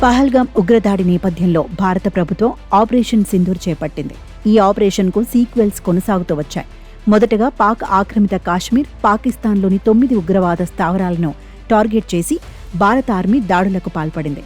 పహల్గాం ఉగ్రదాడి నేపథ్యంలో భారత ప్రభుత్వం ఆపరేషన్ సింధూర్ చేపట్టింది. ఈ ఆపరేషన్కు సీక్వెల్స్ కొనసాగుతూ వచ్చాయి. మొదటగా పాక్ ఆక్రమిత కాశ్మీర్, పాకిస్తాన్లోని 9 ఉగ్రవాద స్థావరాలను టార్గెట్ చేసి భారత ఆర్మీ దాడులకు పాల్పడింది.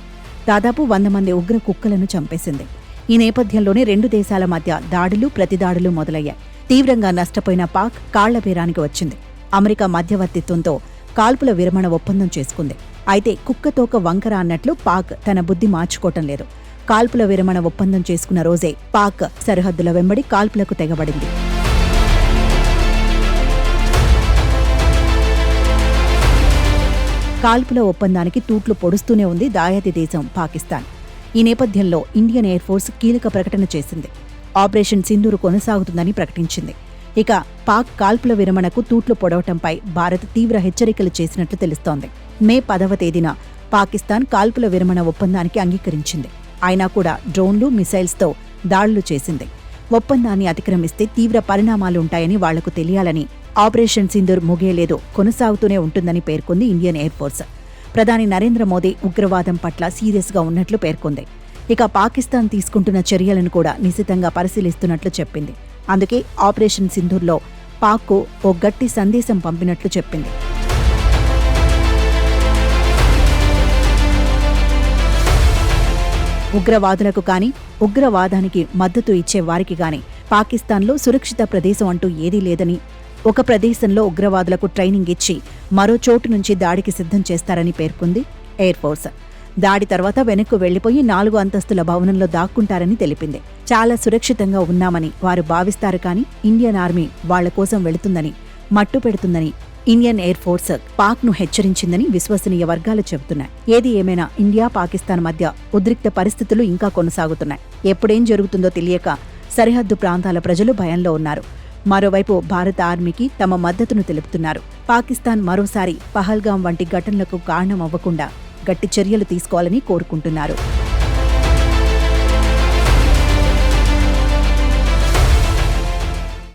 దాదాపు 100 మంది ఉగ్ర కుక్కలను చంపేసింది. ఈ నేపథ్యంలోనే రెండు దేశాల మధ్య దాడులు, ప్రతిదాడులు మొదలయ్యాయి. తీవ్రంగా నష్టపోయిన పాక్ కాళ్లబేరానికి వచ్చింది. అమెరికా మధ్యవర్తిత్వంతో కాల్పుల విరమణ ఒప్పందం చేసుకుంది. అయితే కుక్కతోక వంకర అన్నట్లు పాక్ తన బుద్ధి మార్చుకోవటం లేదు. కాల్పుల విరమణ ఒప్పందం చేసుకున్న రోజే పాక్ సరిహద్దుల వెంబడి కాల్పులకు తెగబడింది. కాల్పుల ఒప్పందానికి తూట్లు పొడుస్తూనే ఉంది దాయాది దేశం పాకిస్తాన్. ఈ నేపథ్యంలో ఇండియన్ ఎయిర్ ఫోర్స్ కీలక ప్రకటన చేసింది. ఆపరేషన్ సింధూర్ కొనసాగుతుందని ప్రకటించింది. ఇక పాక్ కాల్పుల విరమణకు తూట్లు పొడవటంపై భారత్ తీవ్ర హెచ్చరికలు చేసినట్లు తెలుస్తోంది. మే 10వ తేదీన పాకిస్తాన్ కాల్పుల విరమణ ఒప్పందానికి అంగీకరించింది. అయినా కూడా డ్రోన్లు, మిసైల్స్తో దాడులు చేసింది. ఒప్పందాన్ని అతిక్రమిస్తే తీవ్ర పరిణామాలుంటాయని వాళ్లకు తెలియాలని ఆపరేషన్ సింధూర్ ముగియలేదు, కొనసాగుతూనే ఉంటుందని పేర్కొంది ఇండియన్ ఎయిర్ ఫోర్స్. ప్రధాని నరేంద్ర మోదీ ఉగ్రవాదం పట్ల సీరియస్గా ఉన్నట్లు పేర్కొంది. ఇక పాకిస్తాన్ తీసుకుంటున్న చర్యలను కూడా నిశితంగా పరిశీలిస్తున్నట్లు చెప్పింది. అందుకే ఆపరేషన్ సింధూర్లో పాక్కు ఓ గట్టి సందేశం పంపినట్లు చెప్పింది. ఉగ్రవాదులకు కానీ, ఉగ్రవాదానికి మద్దతు ఇచ్చే వారికి గాని పాకిస్తాన్లో సురక్షిత ప్రదేశం అంటూ ఏదీ లేదని, ఒక ప్రదేశంలో ఉగ్రవాదులకు ట్రైనింగ్ ఇచ్చి మరో చోటు నుంచి దాడికి సిద్ధం చేస్తారని పేర్కొంది ఎయిర్ ఫోర్స్. దాడి తర్వాత వెనక్కు వెళ్లిపోయి 4 అంతస్తుల భవనంలో దాక్కుంటారని తెలిపింది. చాలా సురక్షితంగా ఉన్నామని వారు భావిస్తారు, కానీ ఇండియన్ ఆర్మీ వాళ్ల కోసం వెళుతుందని, మట్టు పెడుతుందని ఇండియన్ ఎయిర్ ఫోర్స్ పాక్ను హెచ్చరించిందని విశ్వసనీయ వర్గాలు చెబుతున్నాయి. ఏది ఏమైనా ఇండియా, పాకిస్తాన్ మధ్య ఉద్రిక్త పరిస్థితులు ఇంకా కొనసాగుతున్నాయి. ఎప్పుడేం జరుగుతుందో తెలియక సరిహద్దు ప్రాంతాల ప్రజలు భయంలో ఉన్నారు. మరోవైపు భారత ఆర్మీకి తమ మద్దతును తెలుపుతున్నారు. పాకిస్తాన్ మరోసారి పహల్గాం వంటి ఘటనలకు కారణమవ్వకుండా గట్టి చర్యలు తీసుకోవాలని కోరుకుంటున్నారు.